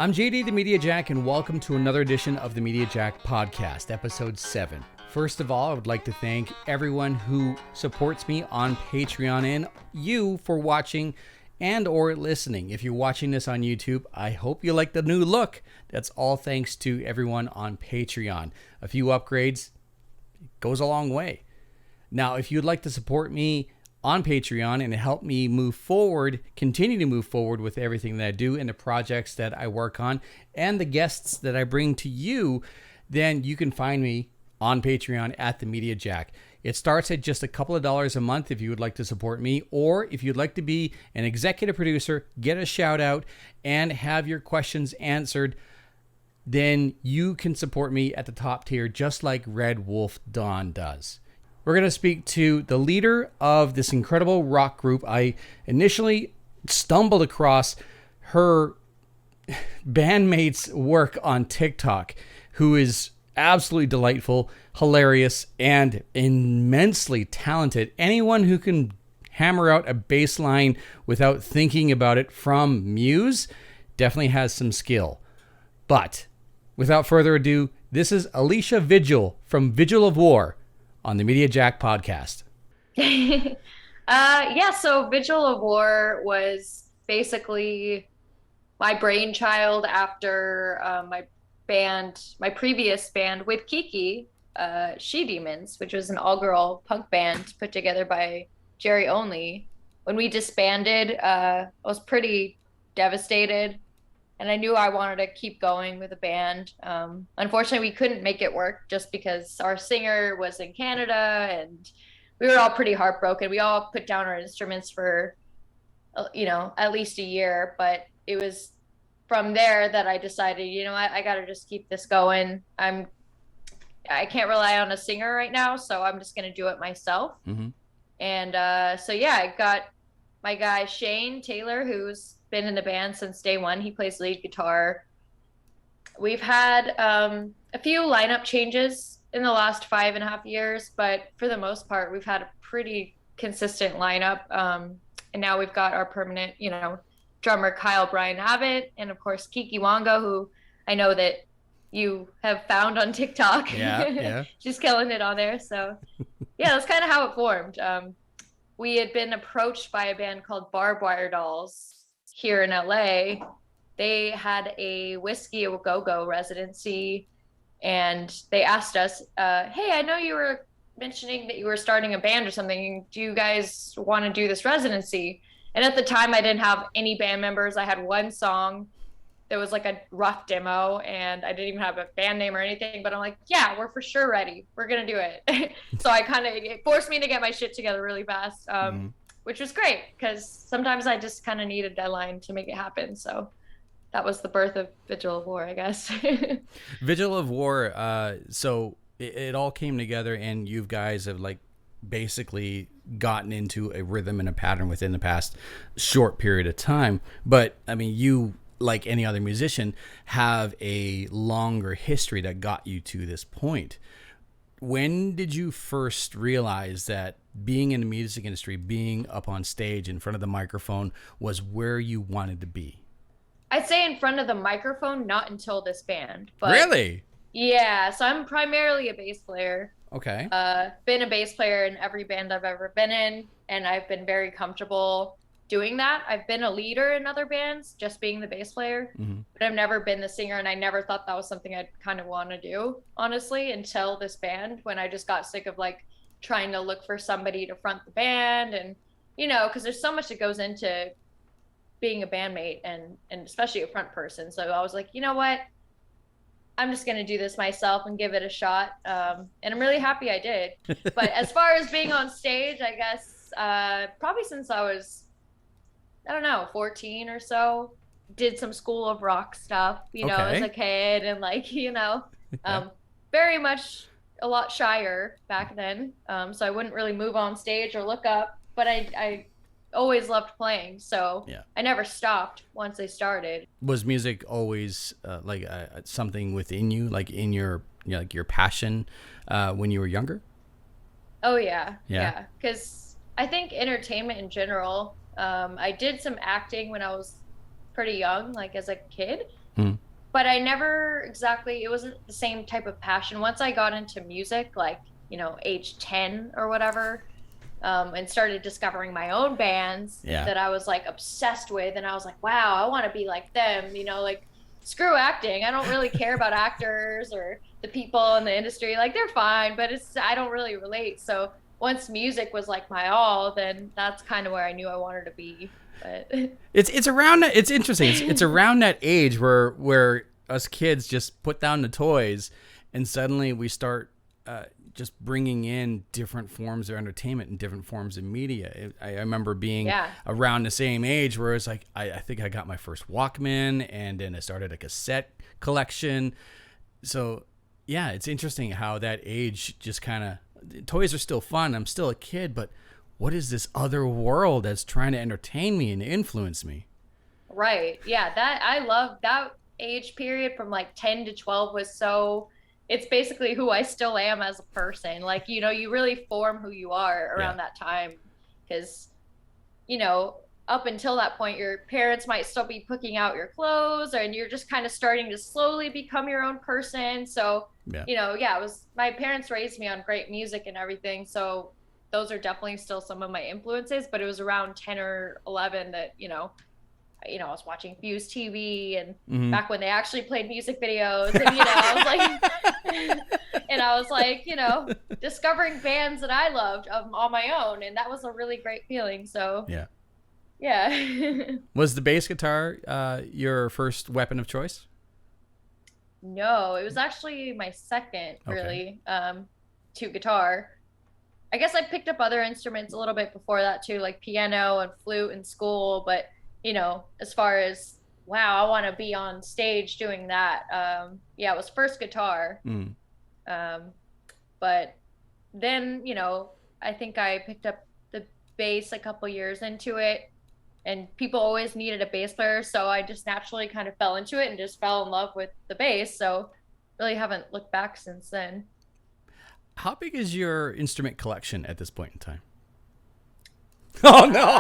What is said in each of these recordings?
I'm JD the Media Jack, and welcome to another edition of the Media Jack podcast, episode 7. First of all, I would like to thank everyone who supports me on Patreon and you for watching and or listening. If you're watching this on YouTube, I hope you like the new look. That's all thanks to everyone on Patreon. A few upgrades goes a long way. Now, if you'd like to support me on Patreon and help me move forward, continue to move forward with everything that I do and the projects that I work on and the guests that I bring to you, then you can find me on Patreon at TheMediajack. It starts at just a couple of dollars a month if you would like to support me, or if you'd like to be an executive producer, get a shout out, and have your questions answered, then you can support me at the top tier just like Red Wolf Dawn does. We're going to speak to the leader of this incredible rock group. I initially stumbled across her bandmate's work on TikTok, who is absolutely delightful, hilarious, and immensely talented. Anyone who can hammer out a bass line without thinking about it from Muse definitely has some skill. But without further ado, this is Alicia Vigil from Vigil of War on the Media Jack podcast. So Vigil of War was basically my brainchild after my previous band with Kiki, She Demons, which was an all-girl punk band put together by Jerry Only. When we disbanded, I was pretty devastated, and I knew I wanted to keep going with the band. Unfortunately, we couldn't make it work just because our singer was in Canada, and we were all pretty heartbroken. We all put down our instruments for, at least a year. But it was from there that I decided, I got to just keep this going. I can't rely on a singer right now, so I'm just going to do it myself. Mm-hmm. And I got my guy Shane Taylor, who's been in the band since day one. He plays lead guitar. We've had a few lineup changes in the last 5.5 years, but for the most part, we've had a pretty consistent lineup. And now we've got our permanent, drummer Kyle Abbot, and of course Kiki Wongo, who I know that you have found on TikTok. Yeah. She's killing it on there. So yeah, that's kind of how it formed. We had been approached by a band called Barbed Wire Dolls here in LA. They had a Whiskey a Go-Go residency, and they asked us, hey, I know you were mentioning that you were starting a band or something. Do you guys want to do this residency? And at the time, I didn't have any band members. I had one song that was like a rough demo, and I didn't even have a band name or anything, but I'm like, yeah, we're for sure ready. We're going to do it. So it forced me to get my shit together really fast. Which was great because sometimes I just kind of need a deadline to make it happen. So that was the birth of Vigil of War, I guess. Vigil of War. So it all came together, and you guys have basically gotten into a rhythm and a pattern within the past short period of time. But I mean, you, like any other musician, have a longer history that got you to this point. When did you first realize that being in the music industry, being up on stage in front of the microphone, was where you wanted to be? I'd say in front of the microphone, not until this band. But really? Yeah, so I'm primarily a bass player. Okay. Been a bass player in every band I've ever been in, and I've been very comfortable doing that. I've been a leader in other bands, just being the bass player, but I've never been the singer, and I never thought that was something I'd kind of want to do, honestly, until this band, when I just got sick of trying to look for somebody to front the band, and because there's so much that goes into being a bandmate and especially a front person. So I was like, you know what, I'm just going to do this myself and give it a shot. And I'm really happy I did. But as far as being on stage, I guess probably since I was, 14 or so, did some School of Rock stuff, as a kid, and very much a lot shyer back then. So I wouldn't really move on stage or look up, but I always loved playing. So yeah. I never stopped once I started. Was music always something within you, in your your passion when you were younger? Oh yeah. Yeah. Because I think entertainment in general, I did some acting when I was pretty young, as a kid. but I never exactly, it wasn't the same type of passion. Once I got into music, like, age 10 or whatever, and started discovering my own bands that I was like obsessed with. And I was like, wow, I want to be like them, like screw acting. I don't really care about actors or the people in the industry. Like they're fine, but I don't really relate. So once music was like my all, then that's kind of where I knew I wanted to be. But it's around that. It's interesting. It's around that age where us kids just put down the toys, and suddenly we start just bringing in different forms of entertainment and different forms of media. I remember being around the same age where it's like I think I got my first Walkman, and then I started a cassette collection. So yeah, it's interesting how that age just kind of, toys are still fun. I'm still a kid, but what is this other world that's trying to entertain me and influence me? Right. Yeah. I love that age period from like 10 to 12 it's basically who I still am as a person. Like, you really form who you are around that time. Because, up until that point, your parents might still be picking out your clothes, and you're just kind of starting to slowly become your own person. So, it was, my parents raised me on great music and everything. So those are definitely still some of my influences, but it was around 10 or 11 that, I was watching Fuse TV and back when they actually played music videos, and, I was like, and I was like, discovering bands that I loved on my own. And that was a really great feeling. So yeah. Was the bass guitar your first weapon of choice? No, it was actually my second, really, to guitar. I guess I picked up other instruments a little bit before that too, like piano and flute in school. But, as far as, wow, I want to be on stage doing that. It was first guitar. But then, I think I picked up the bass a couple years into it, and people always needed a bass player. So I just naturally kind of fell into it and just fell in love with the bass. So really haven't looked back since then. How big is your instrument collection at this point in time? Oh no!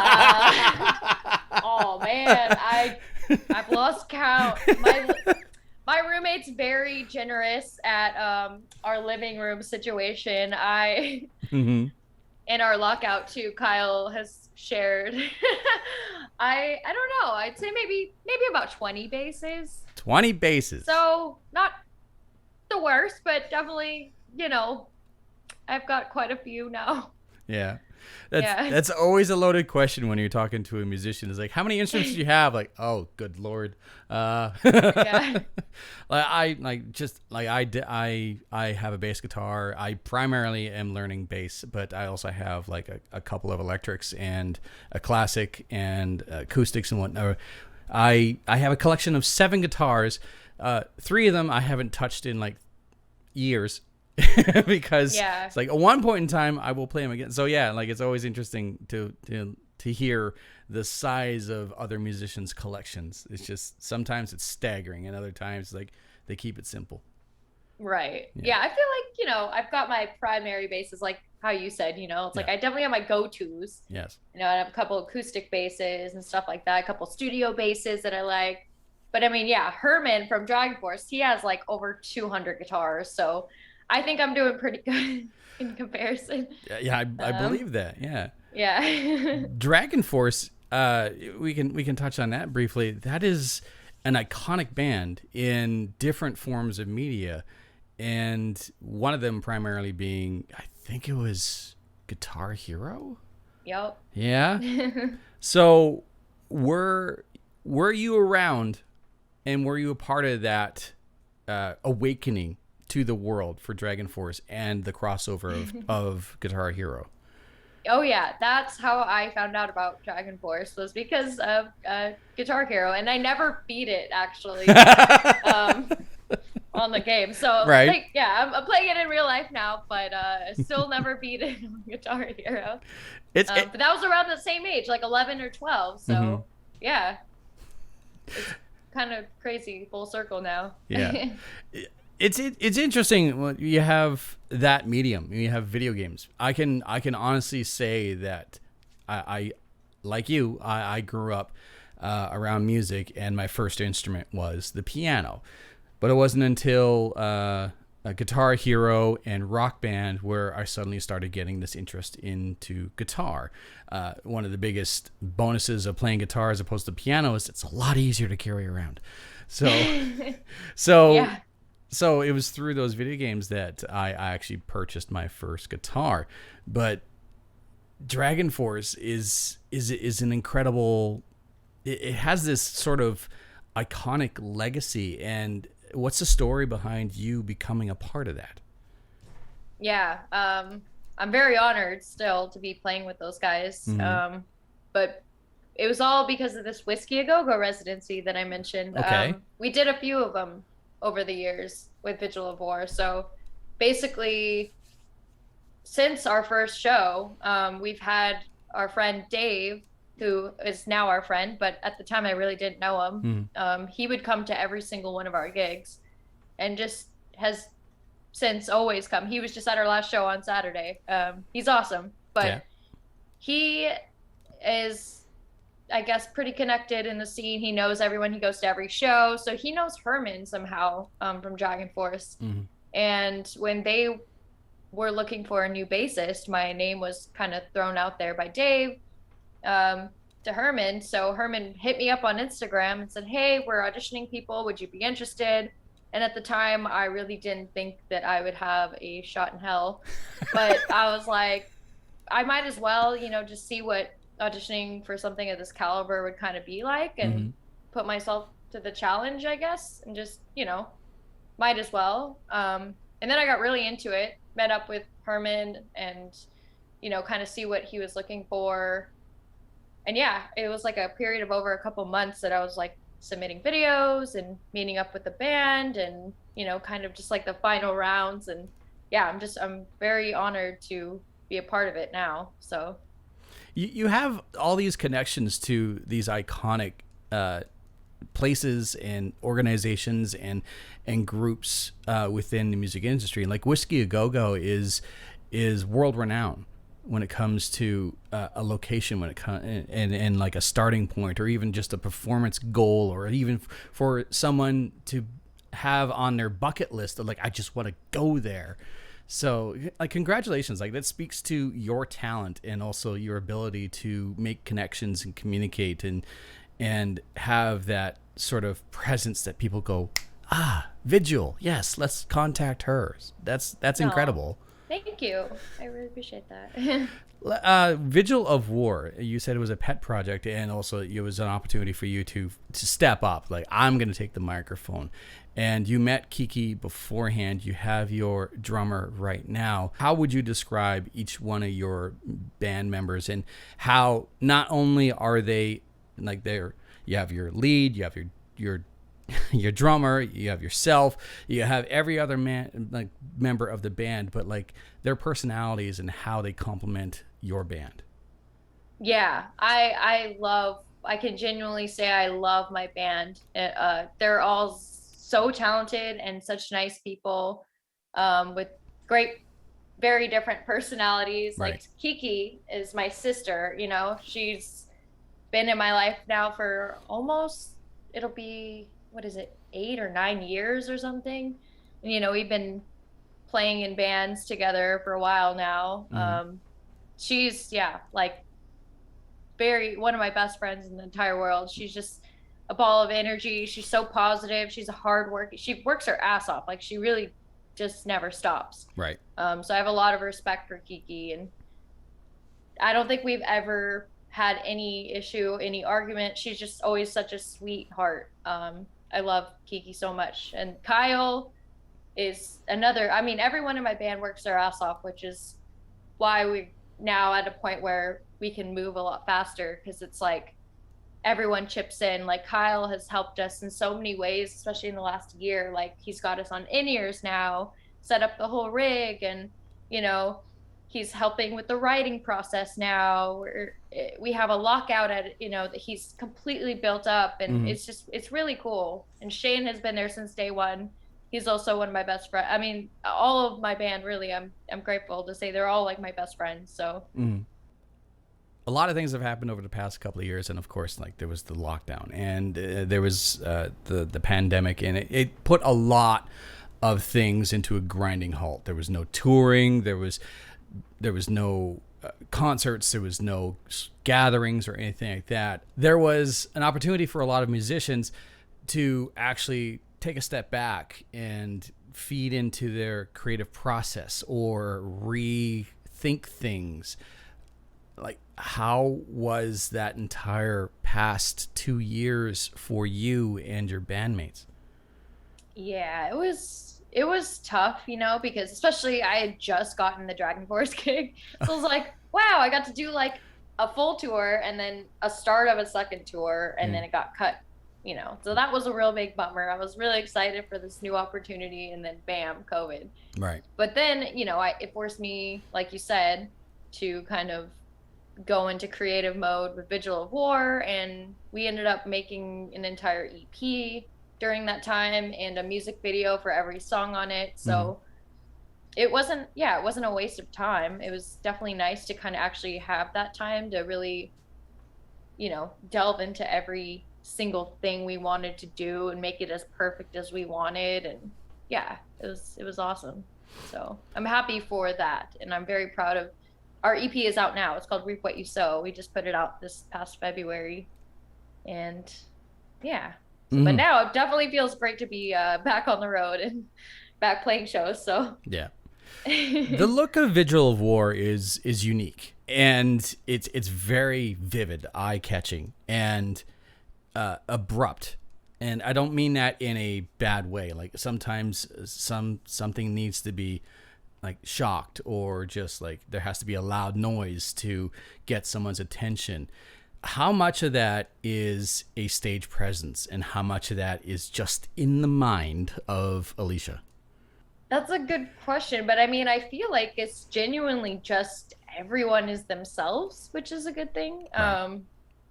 Oh man, I've lost count. My roommate's very generous at our living room situation. In our lockout too, Kyle has shared. I don't know. I'd say maybe about 20 basses. 20 basses. So not the worst, but definitely, I've got quite a few now. Yeah. That's always a loaded question when you're talking to a musician. It's like, how many instruments do you have? Like, oh, good Lord. I have a bass guitar. I primarily am learning bass, but I also have like a couple of electrics and a classic and acoustics and whatnot. I have a collection of 7 guitars. 3 of them I haven't touched in like years. Because it's like at one point in time I will play them again. So like it's always interesting to hear the size of other musicians' collections. It's just sometimes it's staggering, and other times like they keep it simple. Right. Yeah, I feel like I've got my primary basses, like how you said. It's like I definitely have my go-tos. Yes. I have a couple acoustic basses and stuff like that. A couple studio basses that I like. But I mean, Herman from DragonForce, he has like over 200 guitars. So I think I'm doing pretty good in comparison. Yeah, I believe that. Yeah. Yeah. DragonForce, we can touch on that briefly. That is an iconic band in different forms of media, and one of them primarily being, I think it was Guitar Hero. Yep. Yeah. So, were you around, and were you a part of that awakening to the world for DragonForce and the crossover of Guitar Hero? Oh yeah, that's how I found out about DragonForce, was because of Guitar Hero, and I never beat it actually on the game. So right. I'm playing it in real life now, but still never beat it on Guitar Hero. But that was around the same age, like 11 or 12. So yeah, it's kind of crazy, full circle now. Yeah. It's interesting when you have that medium. You have video games. I can honestly say that I like you. I grew up around music, and my first instrument was the piano. But it wasn't until a Guitar Hero and Rock Band where I suddenly started getting this interest into guitar. One of the biggest bonuses of playing guitar as opposed to piano is it's a lot easier to carry around. So Yeah. so it was through those video games that I actually purchased my first guitar. But DragonForce is an incredible. It has this sort of iconic legacy. And what's the story behind you becoming a part of that? Yeah. I'm very honored still to be playing with those guys. But it was all because of this Whiskey A Go-Go residency that I mentioned. Okay. We did a few of them over the years with Vigil of War. So basically, since our first show, we've had our friend Dave, who is now our friend, but at the time I really didn't know him. He would come to every single one of our gigs and just has since always come. He was just at our last show on Saturday. He's awesome, but he is, I guess, pretty connected in the scene. He knows everyone. He goes to every show. So he knows Herman somehow from DragonForce. And when they were looking for a new bassist, my name was kind of thrown out there by Dave to Herman. So Herman hit me up on Instagram and said, hey, we're auditioning people. Would you be interested? And at the time, I really didn't think that I would have a shot in hell. But I was like, I might as well, just see what auditioning for something of this caliber would kind of be like and put myself to the challenge, I guess, and just, might as well. And then I got really into it, met up with Herman and, kind of see what he was looking for. And yeah, it was like a period of over a couple months that I was like submitting videos and meeting up with the band and, kind of just like the final rounds. And yeah, I'm very honored to be a part of it now. So you have all these connections to these iconic places and organizations and groups within the music industry. Like Whiskey A Go-Go is world renowned when it comes to a location, when it comes and like a starting point, or even just a performance goal, or even for someone to have on their bucket list of like, I just want to go there. So like, congratulations. Like, that speaks to your talent and also your ability to make connections and communicate and have that sort of presence that people go, Vigil, yes, let's contact her. That's incredible. Thank you. I really appreciate that. Vigil of War, you said it was a pet project, and also it was an opportunity for you to step up. Like, I'm going to take the microphone. And you met Kiki beforehand. You have your drummer right now. How would you describe each one of your band members, and how not only are they like you have your lead, you have your drummer, you have yourself, you have every other member of the band, but like their personalities and how they complement your band? Yeah, I can genuinely say I love my band. They're all so talented and such nice people, with great, very different personalities. Right. Like Kiki is my sister, she's been in my life now for almost, it'll be, what is it, 8 or 9 years or something. And, we've been playing in bands together for a while now. She's, like one of my best friends in the entire world. She's just a ball of energy. She's so positive. She's a hard worker. She works her ass off. Like, she really just never stops. Right. So I have a lot of respect for Kiki, and I don't think we've ever had any issue, any argument. She's just always such a sweetheart. I love Kiki so much. And Kyle is another, everyone in my band works their ass off, which is why we're now at a point where we can move a lot faster, because it's like everyone chips in. Like, Kyle has helped us in so many ways, especially in the last year. Like, he's got us on in-ears now, set up the whole rig, and, he's helping with the writing process now. We have a lockout that he's completely built up, and it's really cool. And Shane has been there since day one. He's also one of my best friends. All of my band, really, I'm grateful to say they're all like my best friends. So a lot of things have happened over the past couple of years, and of course, like there was the lockdown, and there was the pandemic, and it put a lot of things into a grinding halt. There was no touring, there was no concerts, there was no gatherings or anything like that. There was an opportunity for a lot of musicians to actually take a step back and feed into their creative process or rethink things. Like, how was that entire past 2 years for you and your bandmates? Yeah, it was tough, you know, because especially I had just gotten the DragonForce gig. So I was like, wow, I got to do like a full tour and then a start of a second tour, and then it got cut, you know. So that was a real big bummer. I was really excited for this new opportunity, and then bam, COVID. Right. But then, you know, it forced me, like you said, to kind of go into creative mode with Vigil of War, and we ended up making an entire EP during that time and a music video for every song on it. So it wasn't a waste of time. It was definitely nice to kind of actually have that time to really, you know, delve into every single thing we wanted to do and make it as perfect as we wanted. And yeah, it was awesome. So I'm happy for that, and I'm very proud of our EP. Is out now. It's called Reap What You Sow. We just put it out this past February, and yeah. But now it definitely feels great to be back on the road and back playing shows. So yeah, the look of Vigil of War is unique, and it's very vivid, eye catching, and abrupt. And I don't mean that in a bad way. Like sometimes something needs to be like shocked, or just like there has to be a loud noise to get someone's attention. How much of that is a stage presence, and how much of that is just in the mind of Alicia? that's a good question. But I mean, I feel like it's genuinely just everyone is themselves, which is a good thing. Right.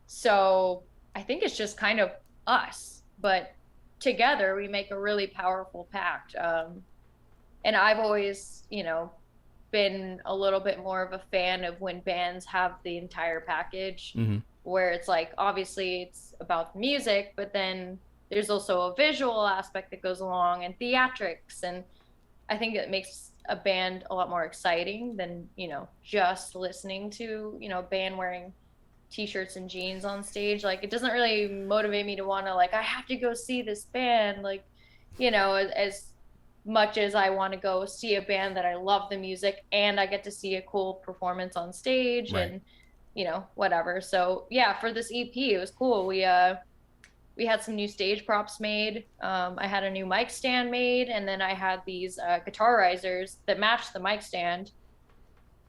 So I think it's just kind of us, but together we make a really powerful pact. And I've always, you know, been a little bit more of a fan of when bands have the entire package, where it's like, obviously it's about the music, but then there's also a visual aspect that goes along, and theatrics. And I think it makes a band a lot more exciting than, you know, just listening to, you know, a band wearing t-shirts and jeans on stage. Like, it doesn't really motivate me to want to, like, I have to go see this band, like, you know, as much as I want to go see a band that I love the music and I get to see a cool performance on stage. Right. And, you know, whatever. So yeah, for this EP, it was cool. We had some new stage props made. I had a new mic stand made, and then I had these guitar risers that match the mic stand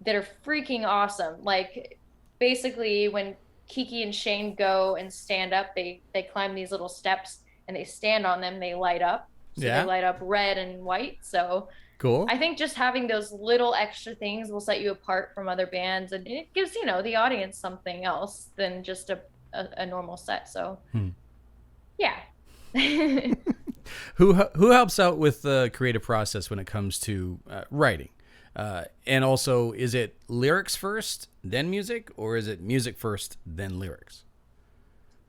that are freaking awesome. Like, basically when Kiki and Shane go and stand up, they climb these little steps, and they stand on them, they light up. So they light up red and white. So cool. I think just having those little extra things will set you apart from other bands, and it gives, you know, the audience something else than just a normal set. So yeah. Who helps out with the creative process when it comes to writing? And also, is it lyrics first, then music, or is it music first, then lyrics?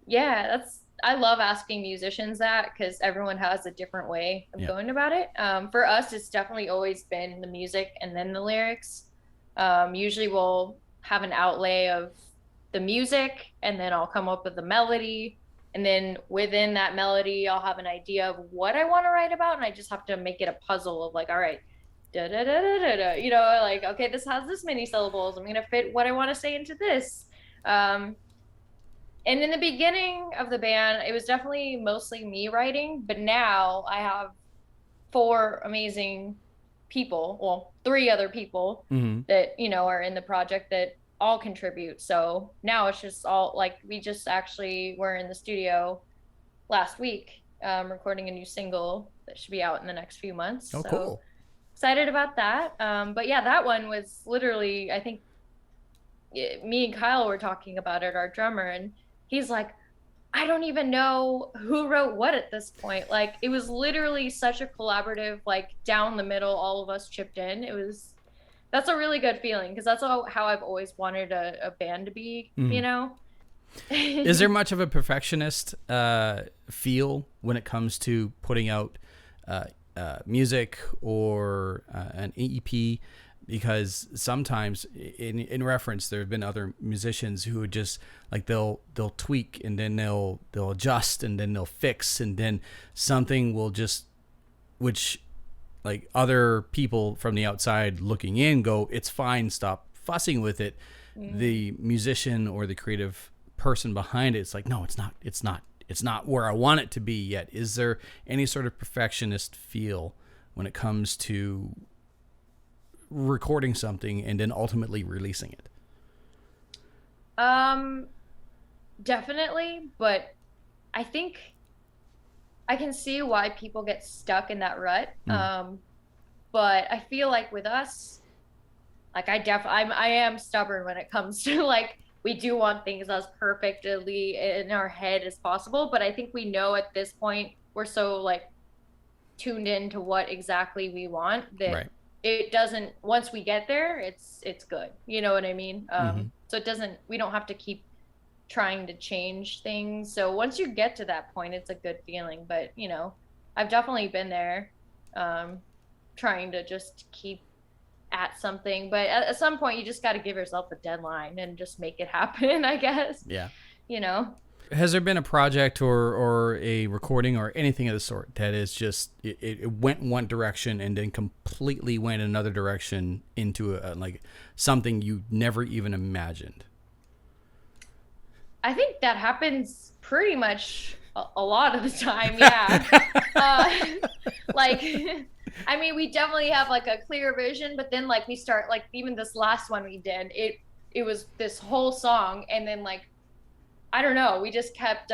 Yeah, I love asking musicians that, because everyone has a different way of going about it. For us, it's definitely always been the music and then the lyrics. Usually we'll have an outlay of the music, and then I'll come up with the melody. And then within that melody, I'll have an idea of what I want to write about. And I just have to make it a puzzle of like, all right, da da da da da da, you know, like, okay, this has this many syllables. I'm going to fit what I want to say into this. And in the beginning of the band, it was definitely mostly me writing, but now I have 4 amazing people, well, 3 other people that, you know, are in the project that all contribute. So now it's just all, like, we just actually were in the studio last week recording a new single that should be out in the next few months. Oh, so cool. Excited about that. But yeah, that one was literally, I think me and Kyle were talking about it, our drummer, and he's like, I don't even know who wrote what at this point. Like, it was literally such a collaborative, like, down the middle, all of us chipped in. It was that's a really good feeling because that's how I've always wanted a band to be, you know? Is there much of a perfectionist feel when it comes to putting out music or an EP? Because sometimes, in reference, there have been other musicians who would just like they'll tweak and then they'll adjust and then they'll fix and then something will just, which like other people from the outside looking in go, it's fine, stop fussing with it. The musician or the creative person behind it, it's like, no, it's not where I want it to be yet. Is there any sort of perfectionist feel when it comes to recording something and then ultimately releasing it? Definitely, but I think I can see why people get stuck in that rut. But I feel like with us, like I am stubborn when it comes to like, we do want things as perfectly in our head as possible. But I think we know at this point, we're so like tuned into what exactly we want that it doesn't, once we get there, it's good. You know what I mean? So it doesn't, we don't have to keep trying to change things. So once you get to that point, it's a good feeling. But, you know, I've definitely been there, trying to just keep at something. But at some point, you just got to give yourself a deadline and just make it happen, I guess. Yeah. You know? Has there been a project or a recording or anything of the sort that is just, it went one direction and then completely went another direction into like something you never even imagined? I think that happens pretty much a lot of the time. Yeah. Like, I mean, we definitely have like a clear vision, but then like we start like even this last one we did, it was this whole song. And then like, I don't know, we just kept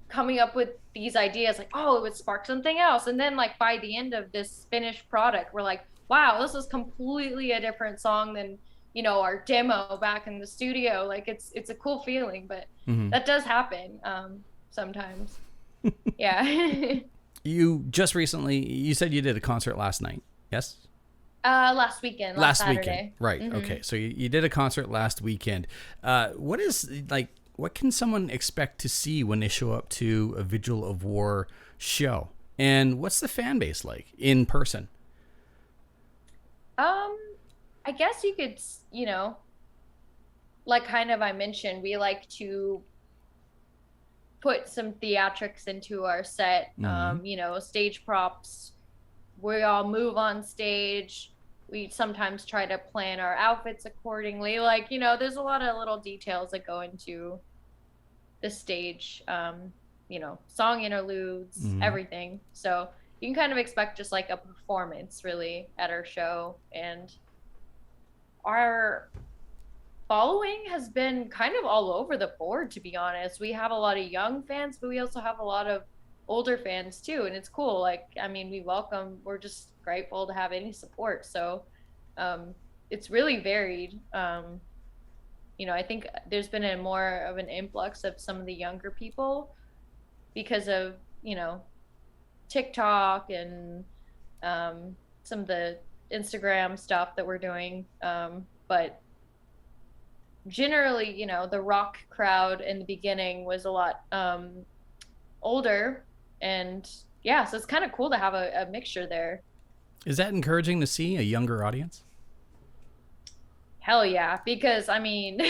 coming up with these ideas like, oh, it would spark something else. And then like by the end of this finished product, we're like, wow, this is completely a different song than, you know, our demo back in the studio. Like it's a cool feeling, but that does happen sometimes. Yeah. You just recently, you said you did a concert last night, yes? Last weekend, last Saturday. Weekend, right? Okay, so you did a concert last weekend. What is like? What can someone expect to see when they show up to a Vigil of War show? And what's the fan base like in person? I guess you could, you know, like kind of I mentioned, we like to put some theatrics into our set, you know, stage props. We all move on stage. We sometimes try to plan our outfits accordingly. Like, you know, there's a lot of little details that go into the stage, you know, song interludes, everything. So you can kind of expect just like a performance really at our show. And our following has been kind of all over the board, to be honest. We have a lot of young fans, but we also have a lot of older fans too, and it's cool. Like, I mean, we're just grateful to have any support. So it's really varied. You know, I think there's been a more of an influx of some of the younger people because of, you know, TikTok and some of the Instagram stuff that we're doing. But generally, you know, the rock crowd in the beginning was a lot older, and yeah, so it's kind of cool to have a mixture there. Is that encouraging to see a younger audience? Hell yeah, because I mean,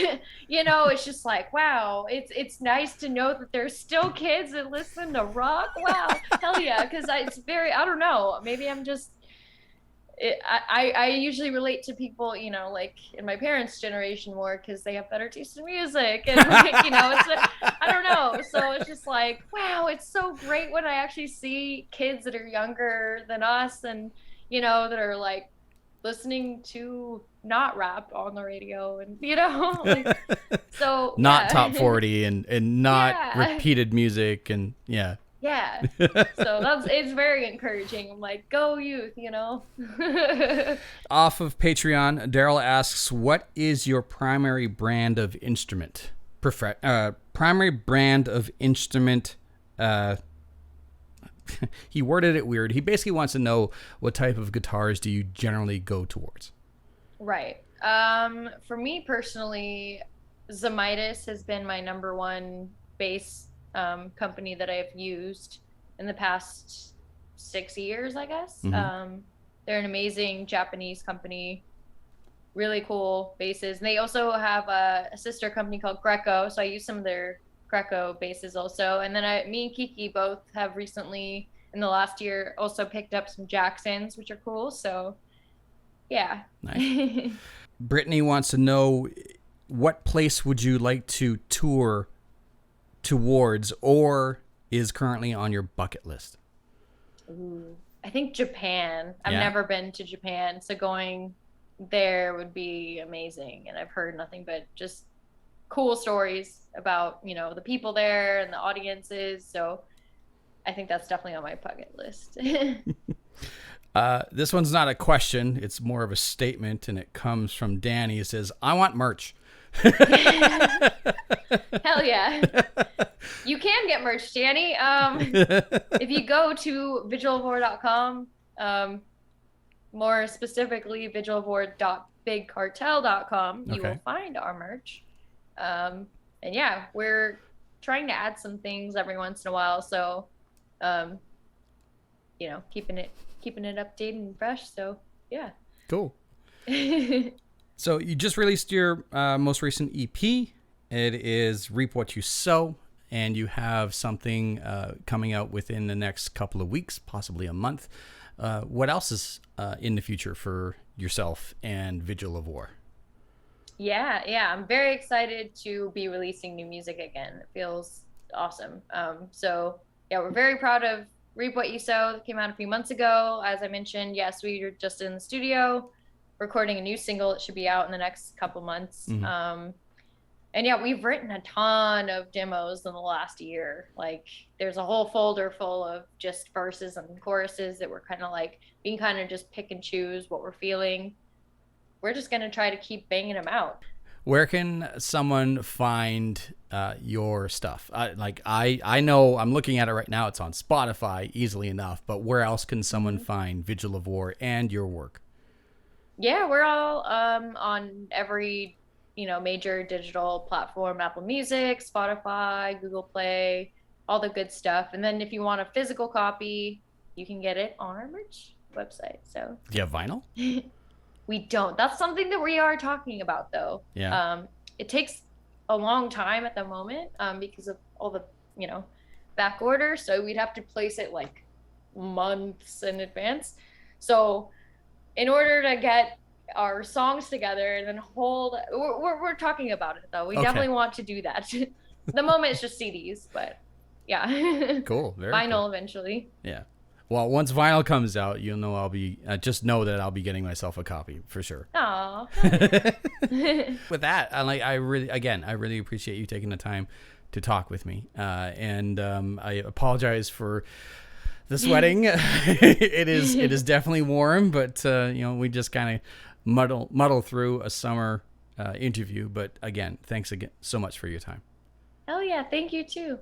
you know, it's just like, wow, it's nice to know that there's still kids that listen to rock. Wow, hell yeah, because it's very, I don't know, maybe I'm just, I usually relate to people, you know, like in my parents' generation more because they have better taste in music, and like, you know, I don't know, so it's just like, wow, it's so great when I actually see kids that are younger than us and, you know, that are like listening to not rap on the radio, and you know, like, so not top 40 and not repeated music, and yeah, so it's very encouraging. I'm like, go youth, you know. Off of Patreon, Daryl asks, what is your primary brand of instrument? Primary brand of instrument. He worded it weird. He basically wants to know what type of guitars do you generally go towards? Right. For me personally, Zamitis has been my number one bass company that I've used in the past 6 years, I guess. They're an amazing Japanese company, really cool basses. And they also have a sister company called Greco, so I use some of their Greco basses also. And then me and Kiki both have recently, in the last year, also picked up some Jacksons, which are cool. So, yeah. Nice. Brittany wants to know, what place would you like to tour towards or is currently on your bucket list? Ooh, I think Japan. I've Yeah. never been to Japan, so going there would be amazing. And I've heard nothing but just cool stories about, you know, the people there and the audiences. So I think that's definitely on my bucket list. This one's not a question. It's more of a statement, and it comes from Danny. It says, I want merch. Hell yeah. You can get merch, Danny. If you go to vigilofwar.com, more specifically vigilofwar.bigcartel.com, you will find our merch. And yeah, we're trying to add some things every once in a while, so you know, keeping it updated and fresh. So yeah. Cool. So you just released your most recent EP. It is Reap What You Sow, and you have something coming out within the next couple of weeks, possibly a month. What else is in the future for yourself and Vigil of War? Yeah, I'm very excited to be releasing new music again. It feels awesome. So yeah, we're very proud of Reap What You Sow that came out a few months ago. As I mentioned, yes, we were just in the studio recording a new single. It should be out in the next couple months. And yeah, we've written a ton of demos in the last year. Like, there's a whole folder full of just verses and choruses that we're kind of like, we can kind of just pick and choose what we're feeling. We're just going to try to keep banging them out. Where can someone find your stuff? I know I'm looking at it right now. It's on Spotify easily enough, but where else can someone find Vigil of War and your work? Yeah, we're all on every, you know, major digital platform, Apple Music, Spotify, Google Play, all the good stuff. And then if you want a physical copy, you can get it on our merch website. So do you have vinyl? We don't. That's something that we are talking about, though. Yeah. It takes a long time at the moment because of all the, you know, back order. So we'd have to place it like months in advance. So in order to get our songs together and then we're talking about it, though. We definitely want to do that. The moment it's just CDs, but yeah. Cool. Very vinyl cool. eventually. Yeah. Well, once vinyl comes out, you'll know I'll be just know that I'll be getting myself a copy for sure. Aw. With that, I really appreciate you taking the time to talk with me. And I apologize for the sweating. It is definitely warm, but you know, we just kind of muddle through a summer interview. But again, thanks again so much for your time. Hell yeah, thank you too.